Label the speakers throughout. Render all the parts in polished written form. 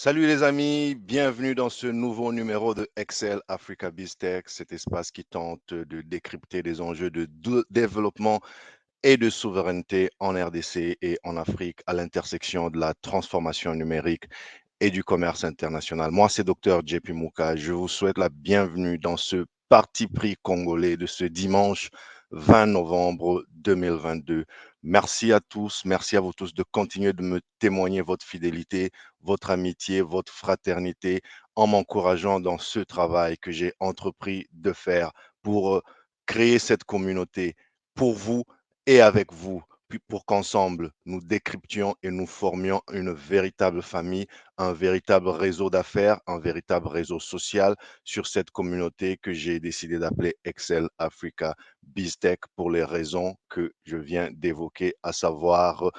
Speaker 1: Salut les amis, bienvenue dans ce nouveau numéro de Excel Africa BizTech, cet espace qui tente de décrypter les enjeux de développement et de souveraineté en RDC et en Afrique à l'intersection de la transformation numérique et du commerce international. Moi, c'est Dr JP Mouka. Je vous souhaite la bienvenue dans ce parti pris congolais de ce dimanche 20 novembre 2022. Merci à tous, merci à vous tous de continuer de me témoigner votre fidélité, votre amitié, votre fraternité en m'encourageant dans ce travail que j'ai entrepris de faire pour créer cette communauté pour vous et avec vous, puis pour qu'ensemble, nous décryptions et nous formions une véritable famille, un véritable réseau d'affaires, un véritable réseau social sur cette communauté que j'ai décidé d'appeler Excel Africa BizTech pour les raisons que je viens d'évoquer, à savoir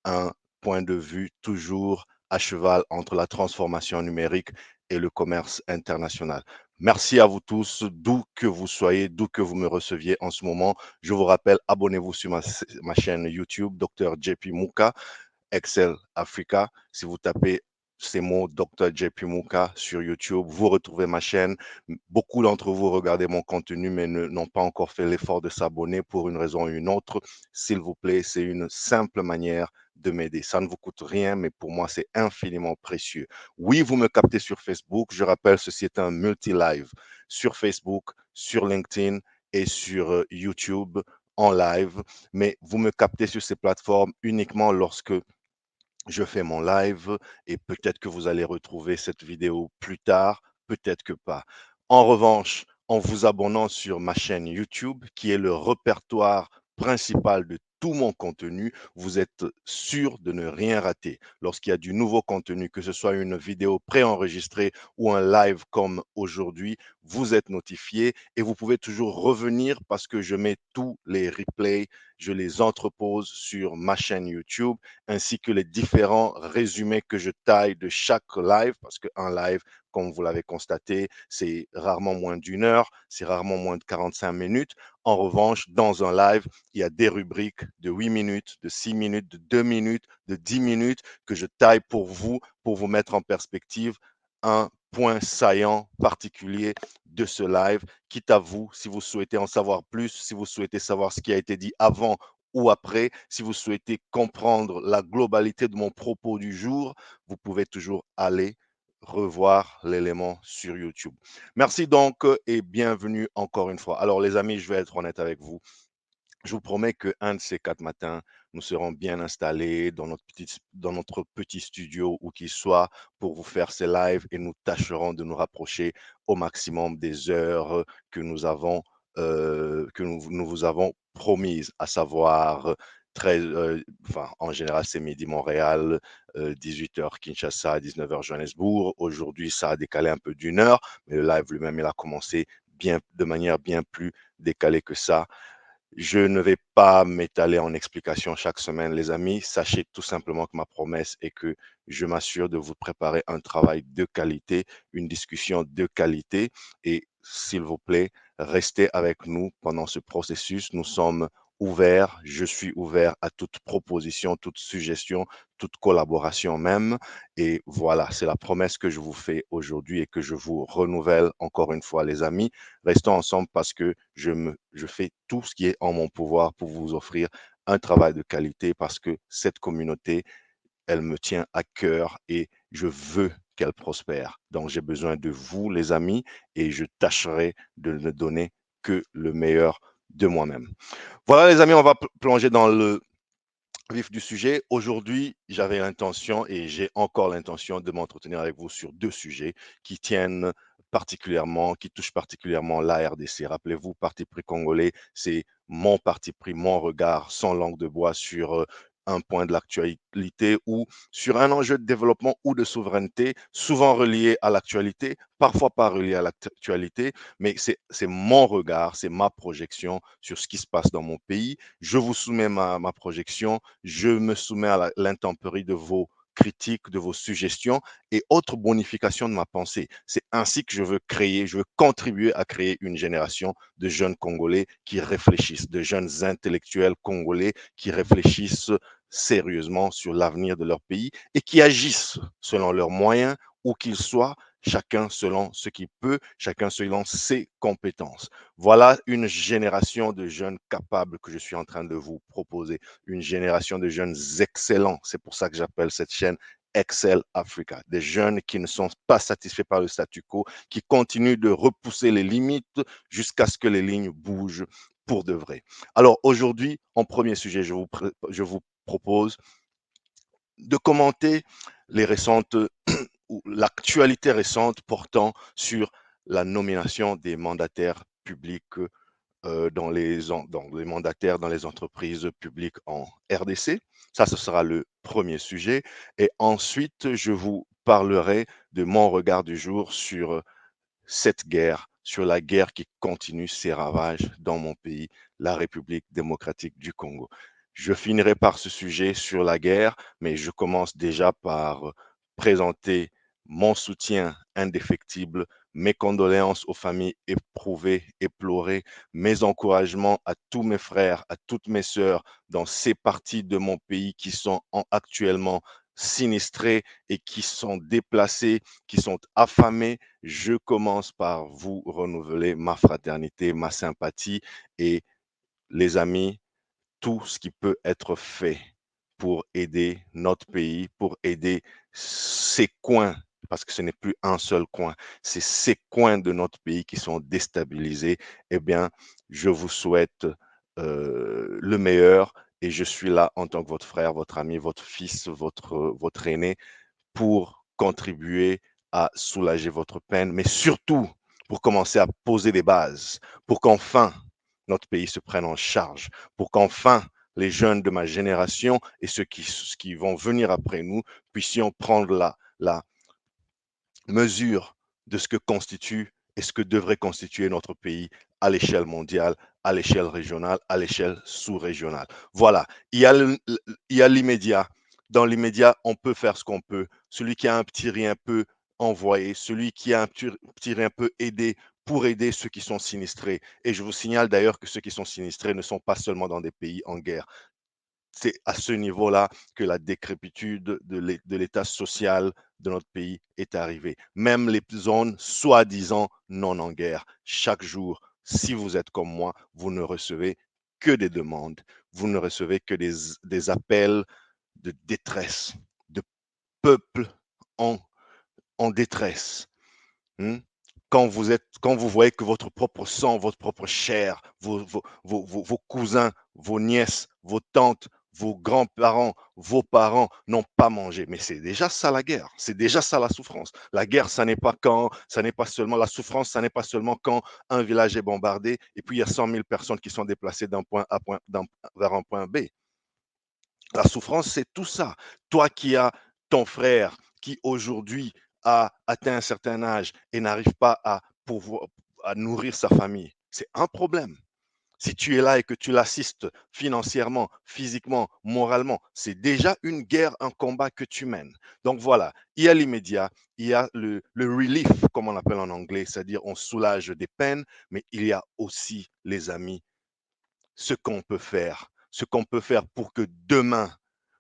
Speaker 1: un point de vue toujours à cheval entre la transformation numérique et le commerce international. Merci à vous tous, d'où que vous soyez, d'où que vous me receviez en ce moment. Je vous rappelle, abonnez-vous sur ma chaîne YouTube, Dr. JP Mouka, Excel Africa. Si vous tapez ces mots Dr. JP Mouka sur YouTube, vous retrouvez ma chaîne. Beaucoup d'entre vous regardez mon contenu, mais n'ont pas encore fait l'effort de s'abonner pour une raison ou une autre. S'il vous plaît, c'est une simple manière de m'aider. Ça ne vous coûte rien, mais pour moi, c'est infiniment précieux. Oui, vous me captez sur Facebook. Je rappelle, ceci est un multi-live sur Facebook, sur LinkedIn et sur YouTube en live, mais vous me captez sur ces plateformes uniquement lorsque je fais mon live et peut-être que vous allez retrouver cette vidéo plus tard, peut-être que pas. En revanche, en vous abonnant sur ma chaîne YouTube, qui est le répertoire principal de tout mon contenu, vous êtes sûr de ne rien rater. Lorsqu'il y a du nouveau contenu, que ce soit une vidéo préenregistrée ou un live comme aujourd'hui, vous êtes notifié et vous pouvez toujours revenir parce que je mets tous les replays, je les entrepose sur ma chaîne YouTube ainsi que les différents résumés que je taille de chaque live, parce qu'un live, comme vous l'avez constaté, c'est rarement moins d'une heure, c'est rarement moins de 45 minutes. En revanche, dans un live, il y a des rubriques de 8 minutes, de 6 minutes, de 2 minutes, de 10 minutes que je taille pour vous mettre en perspective un point saillant particulier de ce live, quitte à vous, si vous souhaitez en savoir plus, si vous souhaitez savoir ce qui a été dit avant ou après, si vous souhaitez comprendre la globalité de mon propos du jour, vous pouvez toujours aller revoir l'élément sur YouTube. Merci donc et bienvenue encore une fois. Alors les amis, je vais être honnête avec vous. Je vous promets qu'un de ces 4 matins, nous serons bien installés dans notre petit studio où qu'il soit pour vous faire ces lives et nous tâcherons de nous rapprocher au maximum des heures que nous vous avons promises, à savoir en général, c'est midi Montréal, 18h Kinshasa, 19h Johannesburg. Aujourd'hui, ça a décalé un peu d'une heure, mais le live lui-même, il a commencé de manière bien plus décalée que ça. Je ne vais pas m'étaler en explications chaque semaine, les amis. Sachez tout simplement que ma promesse est que je m'assure de vous préparer un travail de qualité, une discussion de qualité. Et s'il vous plaît, restez avec nous pendant ce processus. Nous sommes ouverts, je suis ouvert à toute proposition, toute suggestion, toute collaboration même. Et voilà, c'est la promesse que je vous fais aujourd'hui et que je vous renouvelle encore une fois, les amis. Restons ensemble parce que je fais tout ce qui est en mon pouvoir pour vous offrir un travail de qualité parce que cette communauté, elle me tient à cœur et je veux qu'elle prospère. Donc, j'ai besoin de vous, les amis, et je tâcherai de ne donner que le meilleur de moi-même. Voilà, les amis, on va plonger dans le vif du sujet. Aujourd'hui, j'avais l'intention et j'ai encore l'intention de m'entretenir avec vous sur 2 sujets qui touchent particulièrement la RDC. Rappelez-vous, Parti pris congolais, c'est mon parti pris, mon regard sans langue de bois sur un point de l'actualité ou sur un enjeu de développement ou de souveraineté, souvent relié à l'actualité, parfois pas relié à l'actualité, mais c'est mon regard, c'est ma projection sur ce qui se passe dans mon pays. Je vous soumets ma projection, je me soumets à l'intempérie de vos critiques, de vos suggestions et autres bonifications de ma pensée. C'est ainsi que je veux contribuer à créer une génération de jeunes Congolais qui réfléchissent, de jeunes intellectuels congolais qui réfléchissent sérieusement sur l'avenir de leur pays et qui agissent selon leurs moyens où qu'il soit, chacun selon ce qu'il peut, chacun selon ses compétences. Voilà une génération de jeunes capables que je suis en train de vous proposer, une génération de jeunes excellents. C'est pour ça que j'appelle cette chaîne Excel Africa, des jeunes qui ne sont pas satisfaits par le statu quo, qui continuent de repousser les limites jusqu'à ce que les lignes bougent pour de vrai. Alors aujourd'hui, en premier sujet, je vous propose de commenter les récentes ou l'actualité récente portant sur la nomination des mandataires publics dans les mandataires dans les entreprises publiques en RDC. Ça, ce sera le premier sujet. Et ensuite, je vous parlerai de mon regard du jour sur cette guerre, sur la guerre qui continue ses ravages dans mon pays, la République démocratique du Congo. Je finirai par ce sujet sur la guerre, mais je commence déjà par présenter mon soutien indéfectible, mes condoléances aux familles éprouvées, éplorées, mes encouragements à tous mes frères, à toutes mes sœurs dans ces parties de mon pays qui sont actuellement sinistrés et qui sont déplacés, qui sont affamés. Je commence par vous renouveler ma fraternité, ma sympathie et les amis, tout ce qui peut être fait pour aider notre pays, pour aider ces coins, parce que ce n'est plus un seul coin, c'est ces coins de notre pays qui sont déstabilisés, eh bien, je vous souhaite le meilleur et je suis là en tant que votre frère, votre ami, votre fils, votre aîné pour contribuer à soulager votre peine, mais surtout pour commencer à poser des bases, pour qu'enfin notre pays se prenne en charge, pour qu'enfin les jeunes de ma génération et ceux qui vont venir après nous puissions prendre la mesure de ce que constitue et ce que devrait constituer notre pays à l'échelle mondiale, à l'échelle régionale, à l'échelle sous-régionale. Voilà, il y a l'immédiat. Dans l'immédiat, on peut faire ce qu'on peut. Celui qui a un petit rien peut envoyer, celui qui a un petit rien peut aider pour aider ceux qui sont sinistrés. Et je vous signale d'ailleurs que ceux qui sont sinistrés ne sont pas seulement dans des pays en guerre. C'est à ce niveau-là que la décrépitude de l'état social de notre pays est arrivée. Même les zones soi-disant non en guerre, chaque jour, si vous êtes comme moi, vous ne recevez que des demandes, vous ne recevez que des appels de détresse, de peuples en, en détresse. Hmm? Quand vous voyez que votre propre sang, votre propre chair, vos cousins, vos nièces, vos tantes, vos grands-parents, vos parents n'ont pas mangé. Mais c'est déjà ça la guerre, c'est déjà ça la souffrance. La guerre, ça n'est pas seulement la souffrance, ça n'est pas seulement quand un village est bombardé et puis il y a 100 000 personnes qui sont déplacées d'un point A vers un point B. La souffrance, c'est tout ça. Toi qui as ton frère qui aujourd'hui a atteint un certain âge et n'arrive pas à pouvoir à nourrir sa famille, c'est un problème. Si tu es là et que tu l'assistes financièrement, physiquement, moralement, c'est déjà une guerre, un combat que tu mènes. Donc voilà, il y a l'immédiat, il y a le relief, comme on l'appelle en anglais, c'est-à-dire on soulage des peines, mais il y a aussi, les amis, ce qu'on peut faire pour que demain,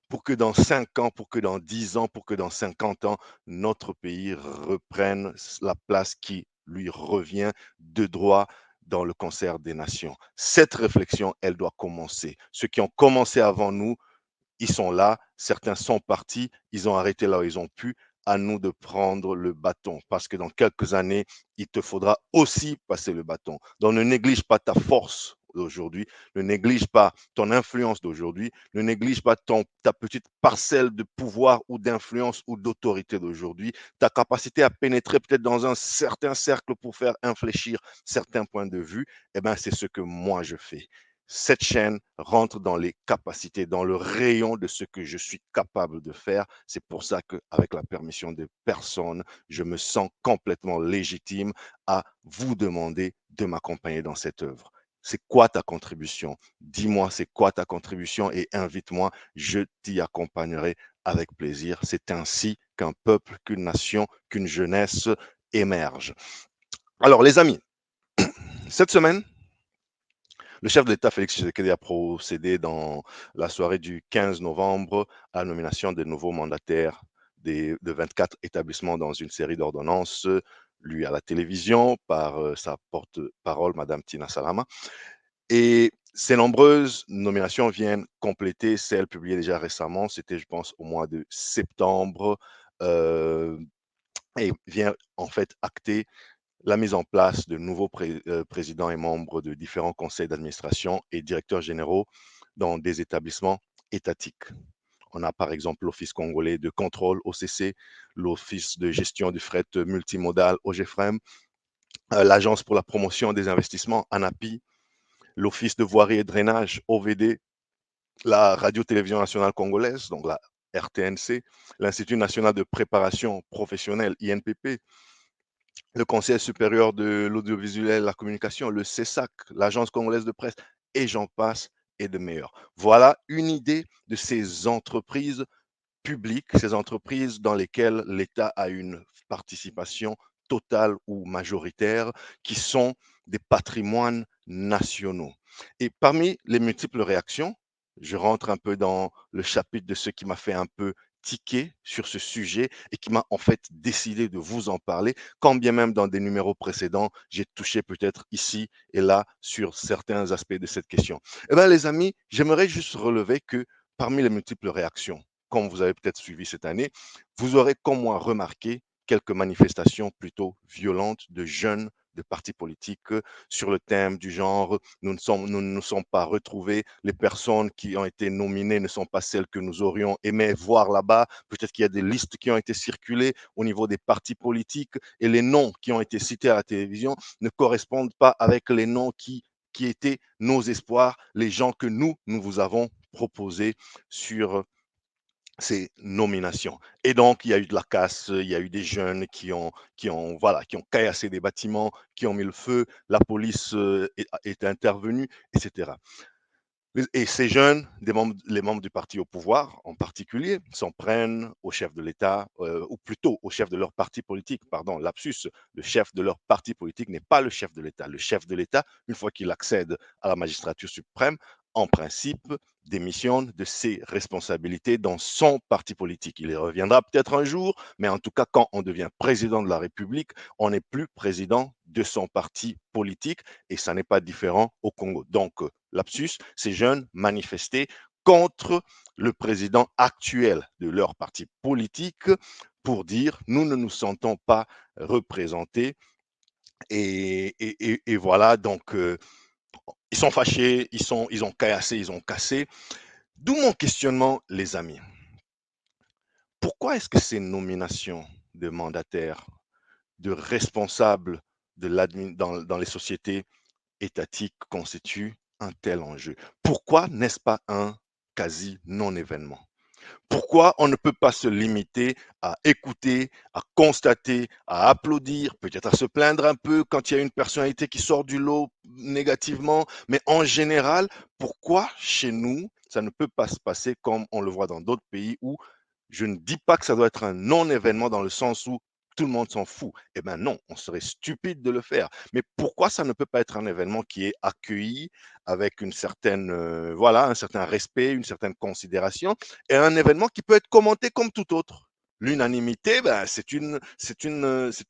Speaker 1: pour que dans 5 ans, pour que dans 10 ans, pour que dans 50 ans, notre pays reprenne la place qui lui revient de droit dans le concert des nations. Cette réflexion, elle doit commencer. Ceux qui ont commencé avant nous, ils sont là, certains sont partis, ils ont arrêté là où ils ont pu. À nous de prendre le bâton parce que dans quelques années, il te faudra aussi passer le bâton. Donc ne néglige pas ta force d'aujourd'hui, ne néglige pas ton influence d'aujourd'hui, ne néglige pas ta petite parcelle de pouvoir ou d'influence ou d'autorité d'aujourd'hui, ta capacité à pénétrer peut-être dans un certain cercle pour faire infléchir certains points de vue, eh ben, c'est ce que moi je fais. Cette chaîne rentre dans les capacités, dans le rayon de ce que je suis capable de faire. C'est pour ça qu'avec la permission de personne, je me sens complètement légitime à vous demander de m'accompagner dans cette œuvre. C'est quoi ta contribution? Dis-moi, c'est quoi ta contribution et invite-moi, je t'y accompagnerai avec plaisir. C'est ainsi qu'un peuple, qu'une nation, qu'une jeunesse émerge. Alors, les amis, cette semaine, le chef de l'État, Félix Tshisekedi, a procédé dans la soirée du 15 novembre à la nomination des nouveaux mandataires de 24 établissements dans une série d'ordonnances lues à la télévision par sa porte-parole, Madame Tina Salama. Et ces nombreuses nominations viennent compléter celles publiées déjà récemment. C'était, je pense, au mois de septembre, euh, et vient en fait acter la mise en place de nouveaux présidents et membres de différents conseils d'administration et directeurs généraux dans des établissements étatiques. On a par exemple l'Office congolais de contrôle OCC, l'Office de gestion du fret multimodal OGFREM, l'Agence pour la promotion des investissements ANAPI, l'Office de voirie et drainage OVD, la Radio-Télévision nationale congolaise, donc la RTNC, l'Institut national de préparation professionnelle INPP, le Conseil supérieur de l'audiovisuel et la communication, le CESAC, l'Agence congolaise de presse, et j'en passe et de meilleurs. Voilà une idée de ces entreprises publiques, ces entreprises dans lesquelles l'État a une participation totale ou majoritaire, qui sont des patrimoines nationaux. Et parmi les multiples réactions, je rentre un peu dans le chapitre de ce qui m'a fait un peu tiquer sur ce sujet et qui m'a en fait décidé de vous en parler, quand bien même dans des numéros précédents, j'ai touché peut-être ici et là sur certains aspects de cette question. Eh bien, les amis, j'aimerais juste relever que parmi les multiples réactions, comme vous avez peut-être suivi cette année, vous aurez comme moi remarqué quelques manifestations plutôt violentes de jeunes de partis politiques sur le thème du genre nous ne nous sommes pas retrouvés, les personnes qui ont été nominées ne sont pas celles que nous aurions aimé voir là-bas, peut-être qu'il y a des listes qui ont été circulées au niveau des partis politiques et les noms qui ont été cités à la télévision ne correspondent pas avec les noms qui étaient nos espoirs, les gens que nous vous avons proposés sur ces nominations. Et donc, il y a eu de la casse, il y a eu des jeunes voilà, qui ont caillassé des bâtiments, qui ont mis le feu, la police est intervenue, etc. Et ces jeunes, les membres du parti au pouvoir en particulier, s'en prennent au chef de l'État, ou plutôt au chef de leur parti politique, pardon, lapsus, le chef de leur parti politique n'est pas le chef de l'État. Le chef de l'État, une fois qu'il accède à la magistrature suprême, en principe, démissionne de ses responsabilités dans son parti politique. Il y reviendra peut-être un jour, mais en tout cas, quand on devient président de la République, on n'est plus président de son parti politique et ça n'est pas différent au Congo. Donc, lapsus, ces jeunes manifestaient contre le président actuel de leur parti politique pour dire nous ne nous sentons pas représentés et voilà donc ils sont fâchés, ils ont caillassé, ils ont cassé. D'où mon questionnement, les amis. Pourquoi est-ce que ces nominations de mandataires, de responsables dans les sociétés étatiques constituent un tel enjeu? Pourquoi n'est-ce pas un quasi non-événement? Pourquoi on ne peut pas se limiter à écouter, à constater, à applaudir, peut-être à se plaindre un peu quand il y a une personnalité qui sort du lot négativement, mais en général, pourquoi chez nous, ça ne peut pas se passer comme on le voit dans d'autres pays où je ne dis pas que ça doit être un non-événement dans le sens où tout le monde s'en fout. Eh bien non, on serait stupide de le faire. Mais pourquoi ça ne peut pas être un événement qui est accueilli avec une certaine, voilà, un certain respect, une certaine considération, et un événement qui peut être commenté comme tout autre? L'unanimité, ben, c'est une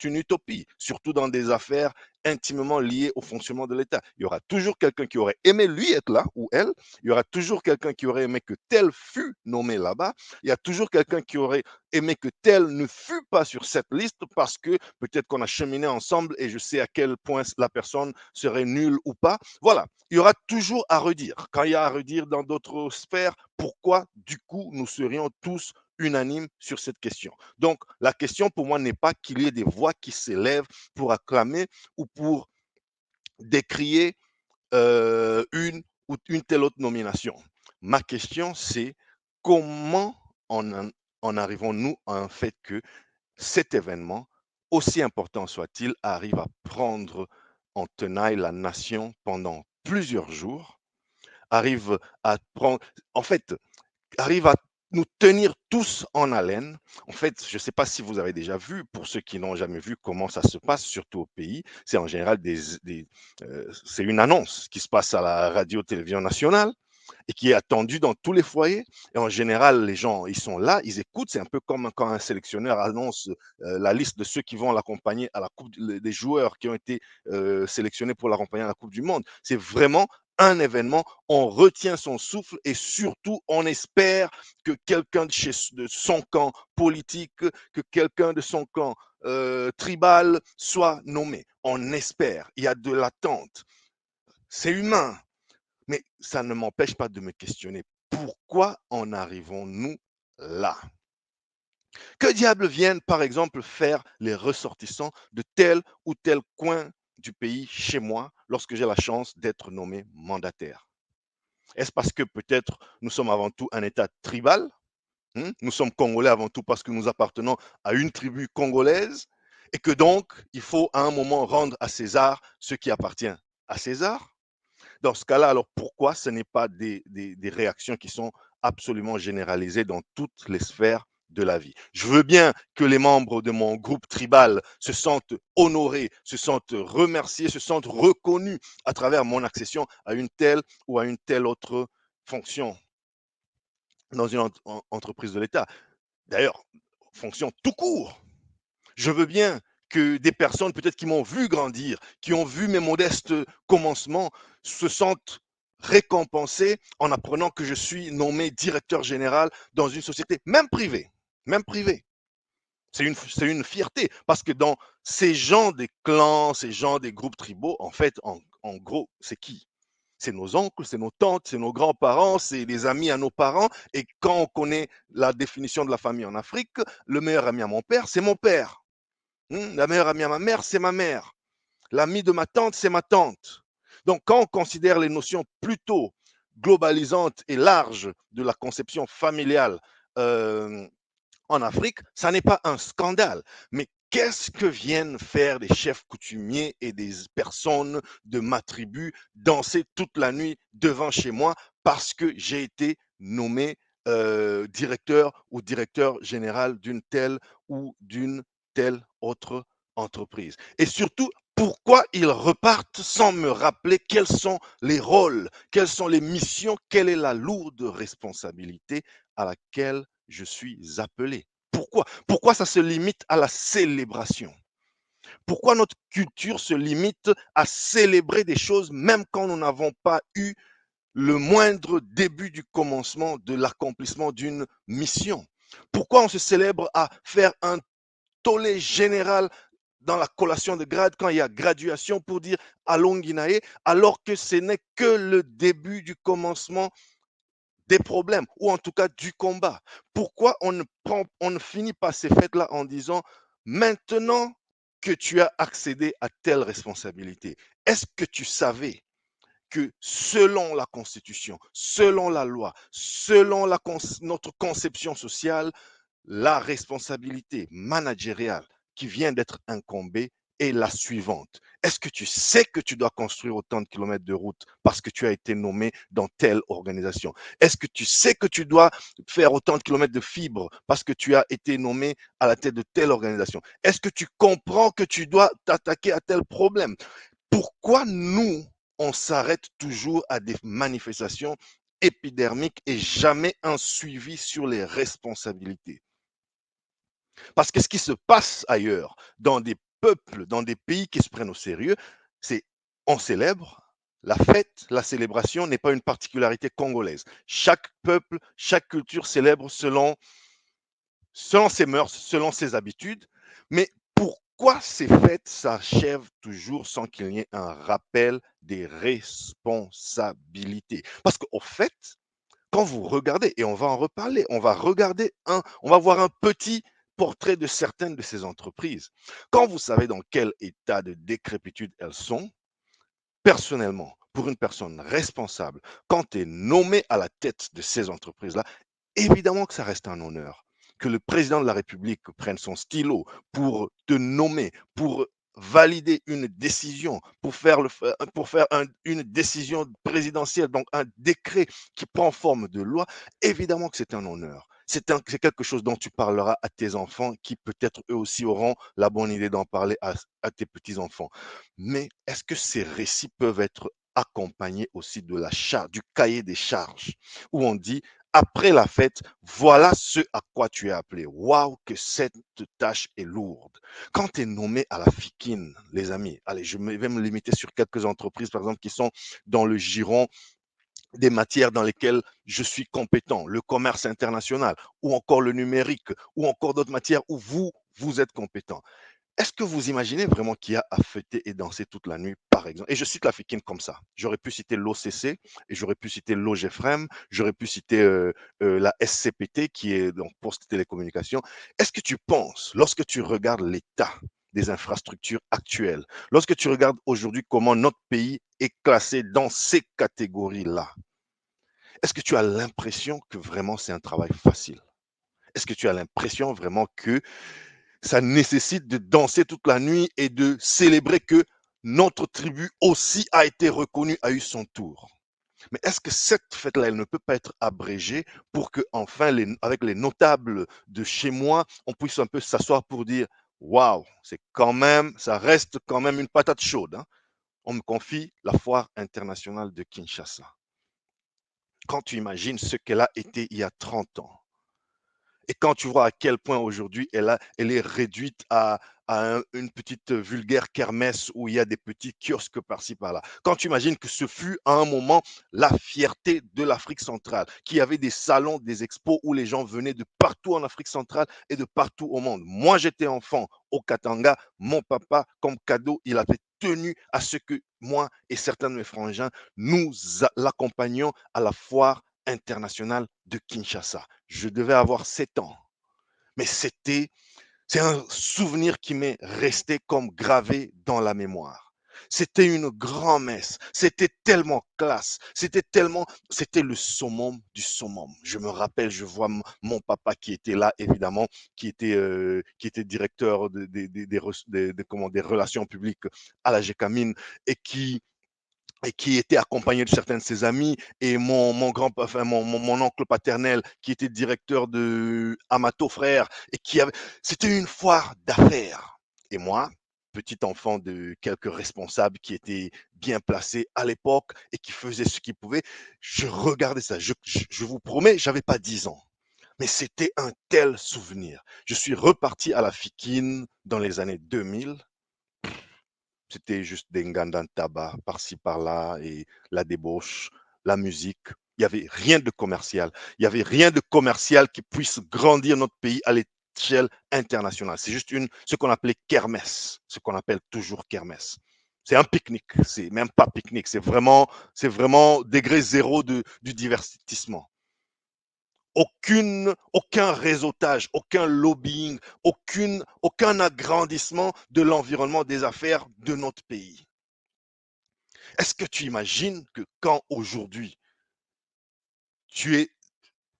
Speaker 1: utopie, surtout dans des affaires intimement liées au fonctionnement de l'État. Il y aura toujours quelqu'un qui aurait aimé lui être là ou elle, il y aura toujours quelqu'un qui aurait aimé que tel fût nommé là-bas, il y a toujours quelqu'un qui aurait aimé que tel ne fût pas sur cette liste parce que peut-être qu'on a cheminé ensemble et je sais à quel point la personne serait nulle ou pas. Voilà, il y aura toujours à redire. Quand il y a à redire dans d'autres sphères, pourquoi du coup nous serions tous unanimes sur cette question? Donc la question pour moi n'est pas qu'il y ait des voix qui s'élèvent pour acclamer ou pour décrier une telle autre nomination. Ma question, c'est comment en arrivons-nous à un fait que cet événement, aussi important soit-il, arrive à prendre en tenaille la nation pendant plusieurs jours, arrive à prendre, en fait, arrive à nous tenir tous en haleine. En fait, je ne sais pas si vous avez déjà vu, pour ceux qui n'ont jamais vu comment ça se passe, surtout au pays, c'est en général c'est une annonce qui se passe à la radio-télévision nationale. et qui est attendu dans tous les foyers. Et en général, les gens, ils sont là, ils écoutent. C'est un peu comme quand un sélectionneur annonce la liste de ceux qui vont l'accompagner à la Coupe, des joueurs qui ont été sélectionnés pour l'accompagner à la Coupe du Monde. C'est vraiment un événement, on retient son souffle et surtout on espère que quelqu'un de son camp politique, que quelqu'un de son camp tribal soit nommé. On espère, il y a de l'attente. C'est humain, mais ça ne m'empêche pas de me questionner. Pourquoi en arrivons-nous là? Que diable viennent, par exemple, faire les ressortissants de tel ou tel coin du pays chez moi lorsque j'ai la chance d'être nommé mandataire? Est-ce parce que peut-être nous sommes avant tout un État tribal? Nous sommes Congolais avant tout parce que nous appartenons à une tribu congolaise et que donc il faut à un moment rendre à César ce qui appartient à César? Dans ce cas-là, alors pourquoi ce n'est pas des réactions qui sont absolument généralisées dans toutes les sphères de la vie? Je veux bien que les membres de mon groupe tribal se sentent honorés, se sentent remerciés, se sentent reconnus à travers mon accession à une telle ou à une telle autre fonction dans une entreprise de l'État. D'ailleurs, fonction tout court. Je veux bien que des personnes peut-être qui m'ont vu grandir, qui ont vu mes modestes commencements, se sentent récompensées en apprenant que je suis nommé directeur général dans une société, même privée, même privée. C'est une fierté parce que dans ces gens des clans, ces gens des groupes tribaux, en fait, en gros, c'est qui? C'est nos oncles, c'est nos tantes, c'est nos grands-parents, c'est les amis à nos parents. Et quand on connaît la définition de la famille en Afrique, le meilleur ami à mon père, c'est mon père. La meilleure amie à ma mère, c'est ma mère. L'ami de ma tante, c'est ma tante. Donc, quand on considère les notions plutôt globalisantes et larges de la conception familiale euh, en Afrique, ça n'est pas un scandale. Mais qu'est-ce que viennent faire des chefs coutumiers et des personnes de ma tribu danser toute la nuit devant chez moi parce que j'ai été nommé directeur ou directeur général d'une telle ou d'une telle autre entreprise? Et surtout, pourquoi ils repartent sans me rappeler quels sont les rôles, quelles sont les missions, quelle est la lourde responsabilité à laquelle je suis appelé? Pourquoi? Pourquoi ça se limite à la célébration? Pourquoi notre culture se limite à célébrer des choses même quand nous n'avons pas eu le moindre début du commencement de l'accomplissement d'une mission? Pourquoi on se célèbre à faire un tollé général dans la collation de grade quand il y a graduation pour dire Alonginae, alors que ce n'est que le début du commencement des problèmes ou en tout cas du combat? Pourquoi on ne finit pas ces fêtes-là en disant maintenant que tu as accédé à telle responsabilité, est-ce que tu savais que selon la Constitution, selon la loi, selon notre conception sociale, la responsabilité managériale qui vient d'être incombée est la suivante. Est-ce que tu sais que tu dois construire autant de kilomètres de route parce que tu as été nommé dans telle organisation? Est-ce que tu sais que tu dois faire autant de kilomètres de fibres parce que tu as été nommé à la tête de telle organisation? Est-ce que tu comprends que tu dois t'attaquer à tel problème? Pourquoi nous, on s'arrête toujours à des manifestations épidermiques et jamais un suivi sur les responsabilités? Parce que ce qui se passe ailleurs, dans des peuples, dans des pays qui se prennent au sérieux, c'est on célèbre. La fête, la célébration n'est pas une particularité congolaise. Chaque peuple, chaque culture célèbre selon ses mœurs, selon ses habitudes. Mais pourquoi ces fêtes s'achèvent toujours sans qu'il y ait un rappel des responsabilités? Parce qu'au fait, quand vous regardez, et on va en reparler, on va voir un petit portrait de certaines de ces entreprises. Quand vous savez dans quel état de décrépitude elles sont, personnellement, pour une personne responsable, quand tu es nommé à la tête de ces entreprises-là, évidemment que ça reste un honneur. Que le président de la République prenne son stylo pour te nommer, pour valider une décision, pour faire une décision présidentielle, donc un décret qui prend forme de loi, évidemment que c'est un honneur. C'est quelque chose dont tu parleras à tes enfants qui peut-être eux aussi auront la bonne idée d'en parler à tes petits-enfants. Mais est-ce que ces récits peuvent être accompagné aussi de la charge, du cahier des charges, où on dit, après la fête, voilà ce à quoi tu es appelé. Waouh, que cette tâche est lourde. Quand tu es nommé à la FIKIN, les amis, allez, vais me limiter sur quelques entreprises, par exemple, qui sont dans le giron des matières dans lesquelles je suis compétent, le commerce international, ou encore le numérique, ou encore d'autres matières où vous êtes compétent. Est-ce que vous imaginez vraiment qu'il y a à fêter et danser toute la nuit, par exemple? Et je cite la FIKIN comme ça. J'aurais pu citer l'OCC, et j'aurais pu citer l'OGFREM, j'aurais pu citer la SCPT, qui est donc Poste Télécommunications. Est-ce que tu penses, lorsque tu regardes l'état des infrastructures actuelles, lorsque tu regardes aujourd'hui comment notre pays est classé dans ces catégories-là, est-ce que tu as l'impression que vraiment c'est un travail facile? Est-ce que tu as l'impression vraiment que ça nécessite de danser toute la nuit et de célébrer que notre tribu aussi a été reconnue, a eu son tour? Mais est-ce que cette fête-là, elle ne peut pas être abrégée pour que, enfin, avec les notables de chez moi, on puisse un peu s'asseoir pour dire, waouh, c'est quand même, ça reste quand même une patate chaude, hein. On me confie la foire internationale de Kinshasa. Quand tu imagines ce qu'elle a été il y a 30 ans, et quand tu vois à quel point aujourd'hui elle est réduite à une petite vulgaire kermesse où il y a des petits kiosques par-ci par-là. Quand tu imagines que ce fut à un moment la fierté de l'Afrique centrale, qu'il y avait des salons, des expos où les gens venaient de partout en Afrique centrale et de partout au monde. Moi, j'étais enfant au Katanga, mon papa, comme cadeau, il avait tenu à ce que moi et certains de mes frangins, nous l'accompagnions à la foire internationale de Kinshasa. Je devais avoir 7 ans, mais c'est un souvenir qui m'est resté comme gravé dans la mémoire. C'était une grand-messe, c'était tellement classe, c'était le summum du summum. Je me rappelle, je vois mon papa qui était là, évidemment, qui était directeur des relations publiques à la GECAMINE et qui était accompagné de certains de ses amis, et mon oncle paternel qui était directeur de Amato Frères, et c'était une foire d'affaires. Et moi, petit enfant de quelques responsables qui étaient bien placés à l'époque et qui faisaient ce qu'ils pouvaient, je regardais ça. Je vous promets, j'avais pas 10 ans. Mais c'était un tel souvenir. Je suis reparti à la Fikine dans les années 2000. C'était juste des nganda tabac par-ci par-là et la débauche, la musique. Il n'y avait rien de commercial. Il n'y avait rien de commercial qui puisse grandir notre pays à l'échelle internationale. C'est juste ce qu'on appelait kermesse, ce qu'on appelle toujours kermesse. C'est un pique-nique, c'est même pas pique-nique, c'est vraiment degré zéro du divertissement. Aucun réseautage, aucun lobbying, aucun agrandissement de l'environnement des affaires de notre pays. Est-ce que tu imagines que quand aujourd'hui, tu es,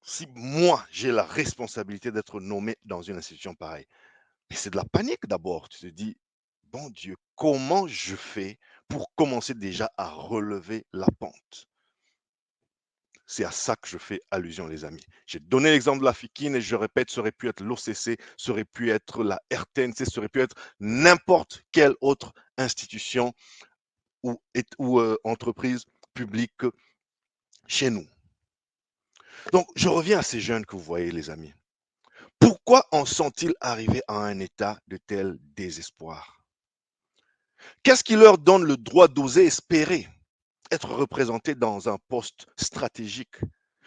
Speaker 1: si moi j'ai la responsabilité d'être nommé dans une institution pareille, mais c'est de la panique d'abord. Tu te dis, bon Dieu, comment je fais pour commencer déjà à relever la pente? C'est à ça que je fais allusion, les amis. J'ai donné l'exemple de la FIKIN et je répète, ça aurait pu être l'OCC, ça aurait pu être la RTNC, ça aurait pu être n'importe quelle autre institution ou entreprise publique chez nous. Donc, je reviens à ces jeunes que vous voyez, les amis. Pourquoi en sont-ils arrivés à un état de tel désespoir? Qu'est-ce qui leur donne le droit d'oser espérer être représentés dans un poste stratégique?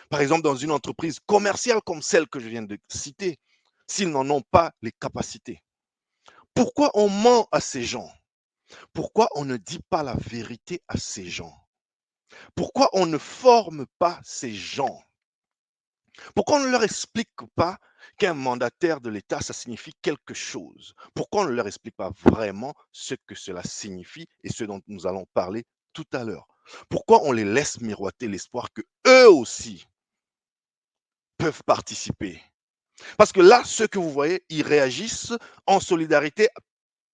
Speaker 1: Par exemple, dans une entreprise commerciale comme celle que je viens de citer, s'ils n'en ont pas les capacités. Pourquoi on ment à ces gens? Pourquoi on ne dit pas la vérité à ces gens? Pourquoi on ne forme pas ces gens? Pourquoi on ne leur explique pas qu'un mandataire de l'État, ça signifie quelque chose? Pourquoi on ne leur explique pas vraiment ce que cela signifie et ce dont nous allons parler tout à l'heure? Pourquoi on les laisse miroiter l'espoir que eux aussi peuvent participer? Parce que là, ceux que vous voyez, ils réagissent en solidarité,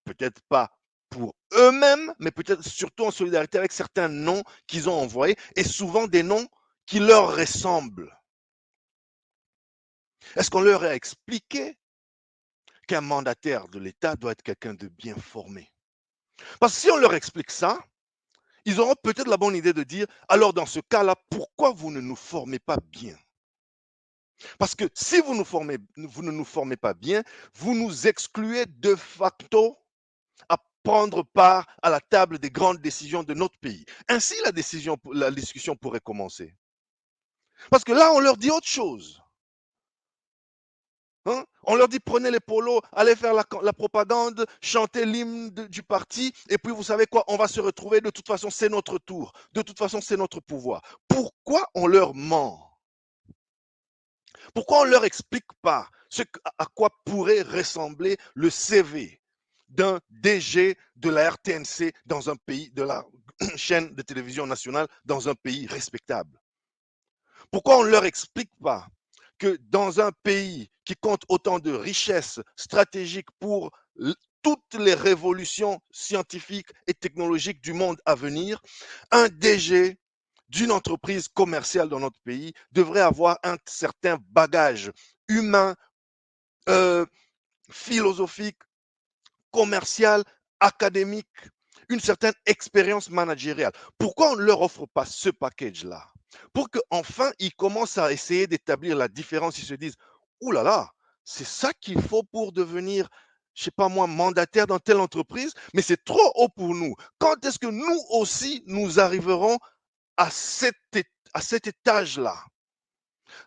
Speaker 1: peut-être pas pour eux-mêmes, mais peut-être surtout en solidarité avec certains noms qu'ils ont envoyés, et souvent des noms qui leur ressemblent. Est-ce qu'on leur a expliqué qu'un mandataire de l'État doit être quelqu'un de bien formé? Parce que si on leur explique ça, Ils auront peut-être la bonne idée de dire, alors dans ce cas-là, pourquoi vous ne nous formez pas bien? Parce que si vous ne nous formez pas bien, vous nous excluez de facto à prendre part à la table des grandes décisions de notre pays. Ainsi, la discussion pourrait commencer. Parce que là, on leur dit autre chose. Hein? On leur dit prenez les polos, allez faire la propagande, chantez l'hymne du parti, et puis vous savez quoi, on va se retrouver, de toute façon c'est notre tour, de toute façon c'est notre pouvoir. Pourquoi on leur ment? Pourquoi on ne leur explique pas à quoi pourrait ressembler le CV d'un DG de la RTNC dans un pays, de la chaîne de télévision nationale dans un pays respectable? Pourquoi on ne leur explique pas que dans un pays qui compte autant de richesses stratégiques pour toutes les révolutions scientifiques et technologiques du monde à venir, un DG d'une entreprise commerciale dans notre pays devrait avoir un certain bagage humain, euh, philosophique, commercial, académique, une certaine expérience managériale. Pourquoi on ne leur offre pas ce package-là? Pour qu'enfin, ils commencent à essayer d'établir la différence. Ils se disent, ouh là là, c'est ça qu'il faut pour devenir, je sais pas moi, mandataire dans telle entreprise, mais c'est trop haut pour nous. Quand est-ce que nous aussi, nous arriverons à à cet étage-là?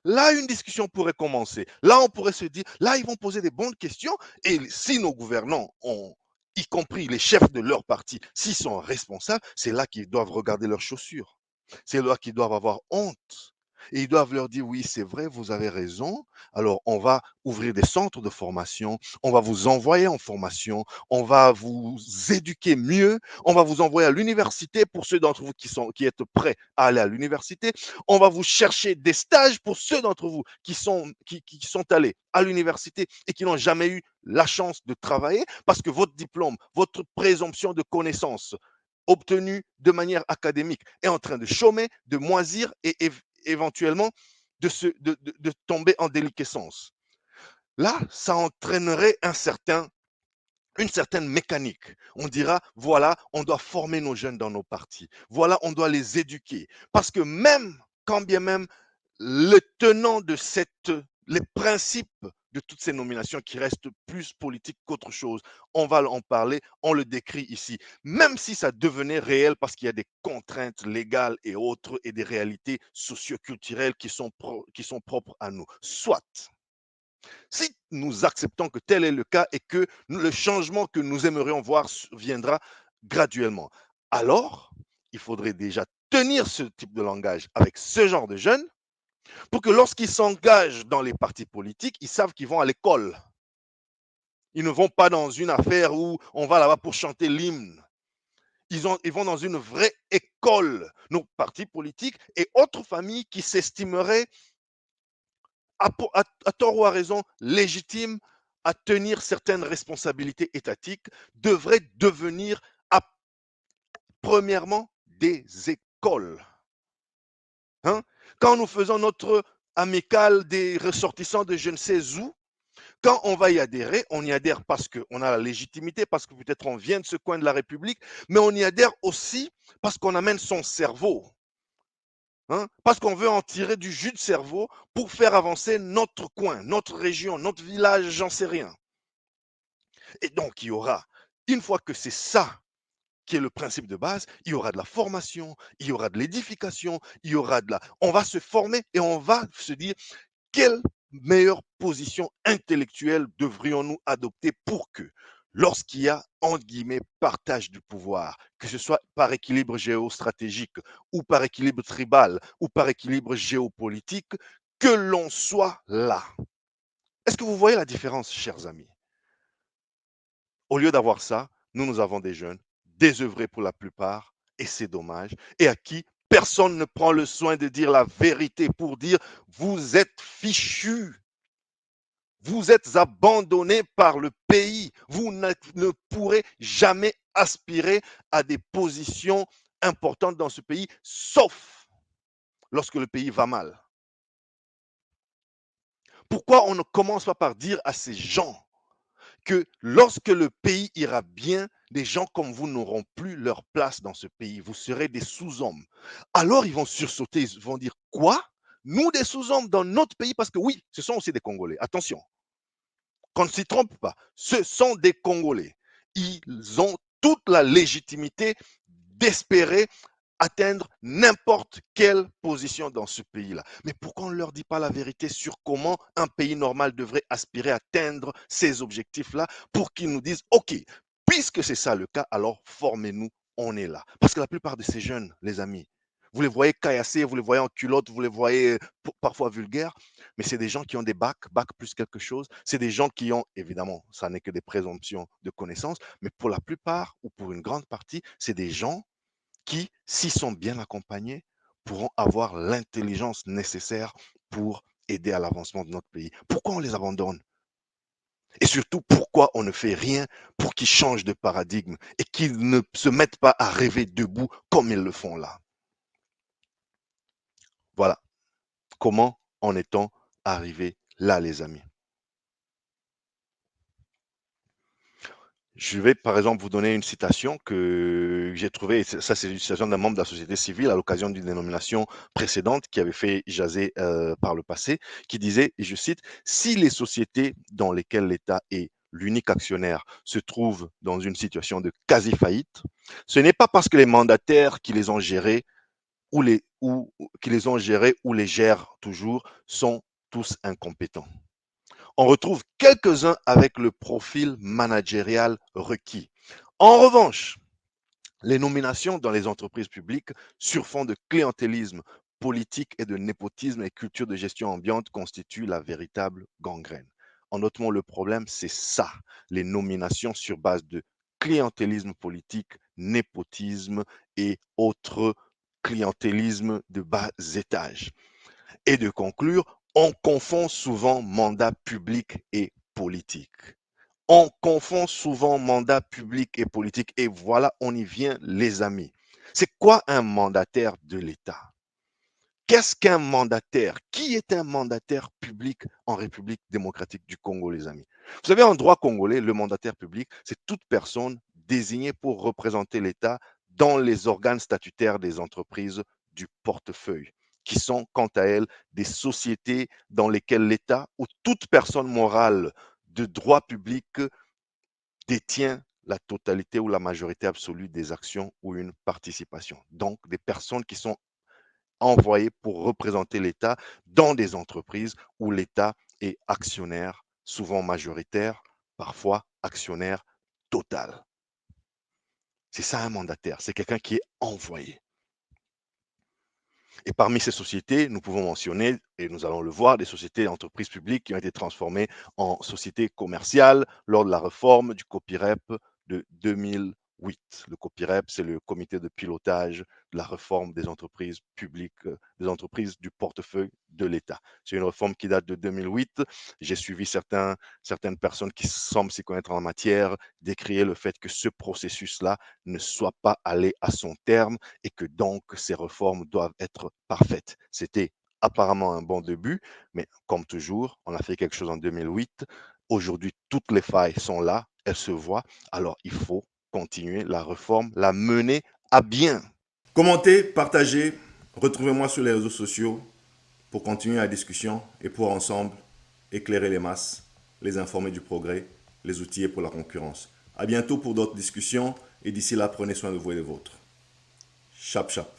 Speaker 1: Là, une discussion pourrait commencer. Là, on pourrait se dire, là, ils vont poser des bonnes questions. Et si nos gouvernants ont, y compris les chefs de leur parti, s'ils sont responsables, c'est là qu'ils doivent regarder leurs chaussures. C'est là qu'ils doivent avoir honte. Et ils doivent leur dire, oui, c'est vrai, vous avez raison. Alors, on va ouvrir des centres de formation, on va vous envoyer en formation, on va vous éduquer mieux, on va vous envoyer à l'université pour ceux d'entre vous qui êtes prêts à aller à l'université. On va vous chercher des stages pour ceux d'entre vous qui sont allés à l'université et qui n'ont jamais eu la chance de travailler parce que votre diplôme, votre présomption de connaissances obtenue de manière académique est en train de chômer, de moisir et éventuellement de tomber en déliquescence. Là, ça entraînerait une certaine mécanique. On dira, voilà, on doit former nos jeunes dans nos partis. Voilà, on doit les éduquer. Parce que même, quand bien même, le tenant de les principes de toutes ces nominations qui restent plus politiques qu'autre chose, on va en parler, on le décrit ici. Même si ça devenait réel parce qu'il y a des contraintes légales et autres et des réalités socioculturelles qui sont propres à nous. Soit. Si nous acceptons que tel est le cas et que le changement que nous aimerions voir viendra graduellement, alors il faudrait déjà tenir ce type de langage avec ce genre de jeunes pour que lorsqu'ils s'engagent dans les partis politiques, ils savent qu'ils vont à l'école. Ils ne vont pas dans une affaire où on va là-bas pour chanter l'hymne. Ils vont dans une vraie école. Nos partis politiques et autres familles qui s'estimeraient à tort ou à raison, légitime à tenir certaines responsabilités étatiques, devraient devenir, premièrement, des écoles. Hein? Quand nous faisons notre amicale des ressortissants de je ne sais où, quand on va y adhérer, on y adhère parce qu'on a la légitimité, parce que peut-être on vient de ce coin de la République, mais on y adhère aussi parce qu'on amène son cerveau. Hein, parce qu'on veut en tirer du jus de cerveau pour faire avancer notre coin, notre région, notre village, j'en sais rien. Et donc, il y aura, une fois que c'est ça qui est le principe de base, il y aura de la formation, il y aura de l'édification, il y aura de la... On va se former et on va se dire quelle meilleure position intellectuelle devrions-nous adopter pour que, lorsqu'il y a, entre guillemets, partage du pouvoir, que ce soit par équilibre géostratégique ou par équilibre tribal ou par équilibre géopolitique, que l'on soit là. Est-ce que vous voyez la différence, chers amis? Au lieu d'avoir ça, nous avons des jeunes désœuvrés pour la plupart, et c'est dommage, et à qui personne ne prend le soin de dire la vérité pour dire vous êtes fichus. Vous êtes abandonnés par le pays. Vous ne pourrez jamais aspirer à des positions importantes dans ce pays, sauf lorsque le pays va mal. Pourquoi on ne commence pas par dire à ces gens que lorsque le pays ira bien, des gens comme vous n'auront plus leur place dans ce pays. Vous serez des sous-hommes. Alors, ils vont sursauter, ils vont dire, quoi? Nous, des sous-hommes dans notre pays? Parce que oui, ce sont aussi des Congolais. Attention, qu'on ne s'y trompe pas. Ce sont des Congolais. Ils ont toute la légitimité d'espérer atteindre n'importe quelle position dans ce pays-là. Mais pourquoi on ne leur dit pas la vérité sur comment un pays normal devrait aspirer à atteindre ces objectifs-là pour qu'ils nous disent, OK, puisque c'est ça le cas, alors formez-nous, on est là. Parce que la plupart de ces jeunes, les amis, vous les voyez caillassés, vous les voyez en culotte, vous les voyez parfois vulgaires, mais c'est des gens qui ont des bacs plus quelque chose. C'est des gens qui ont, évidemment, ça n'est que des présomptions de connaissances, mais pour la plupart ou pour une grande partie, c'est des gens qui, s'ils sont bien accompagnés, pourront avoir l'intelligence nécessaire pour aider à l'avancement de notre pays. Pourquoi on les abandonne? Et surtout, pourquoi on ne fait rien pour qu'ils changent de paradigme et qu'ils ne se mettent pas à rêver debout comme ils le font là? Voilà. Comment en est-on arrivé là, les amis? Je vais, par exemple, vous donner une citation que j'ai trouvée, ça c'est une citation d'un membre de la société civile à l'occasion d'une dénomination précédente qui avait fait jaser par le passé, qui disait, et je cite, si les sociétés dans lesquelles l'État est l'unique actionnaire se trouvent dans une situation de quasi-faillite, ce n'est pas parce que les mandataires qui les ont gérés qui les ont gérés ou les gèrent toujours sont tous incompétents. On retrouve quelques-uns avec le profil managérial requis. En revanche, les nominations dans les entreprises publiques sur fond de clientélisme politique et de népotisme et culture de gestion ambiante constituent la véritable gangrène. En d'autres mots, le problème, c'est ça, les nominations sur base de clientélisme politique, népotisme et autres clientélisme de bas étage. Et de conclure, on confond souvent mandat public et politique. On confond souvent mandat public et politique. Et voilà, on y vient, les amis. C'est quoi un mandataire de l'État? Qu'est-ce qu'un mandataire? Qui est un mandataire public en République démocratique du Congo, les amis? Vous savez, en droit congolais, le mandataire public, c'est toute personne désignée pour représenter l'État dans les organes statutaires des entreprises du portefeuille, qui sont, quant à elles, des sociétés dans lesquelles l'État ou toute personne morale de droit public détient la totalité ou la majorité absolue des actions ou une participation. Donc, des personnes qui sont envoyés pour représenter l'État dans des entreprises où l'État est actionnaire, souvent majoritaire, parfois actionnaire total. C'est ça un mandataire, c'est quelqu'un qui est envoyé. Et parmi ces sociétés, nous pouvons mentionner, et nous allons le voir, des sociétés d'entreprises publiques qui ont été transformées en sociétés commerciales lors de la réforme du COPIREP de 2008. Le COPIREP, c'est le comité de pilotage de la réforme des entreprises publiques, des entreprises du portefeuille de l'État. C'est une réforme qui date de 2008. J'ai suivi certaines personnes qui semblent s'y connaître en matière, décrier le fait que ce processus-là ne soit pas allé à son terme et que donc ces réformes doivent être parfaites. C'était apparemment un bon début, mais comme toujours, on a fait quelque chose en 2008. Aujourd'hui, toutes les failles sont là, elles se voient. Alors, il faut continuer la réforme, la mener à bien.
Speaker 2: Commentez, partagez, retrouvez-moi sur les réseaux sociaux pour continuer la discussion et pour ensemble éclairer les masses, les informer du progrès, les outiller pour la concurrence. À bientôt pour d'autres discussions et d'ici là, prenez soin de vous et des vôtres. Chap chap.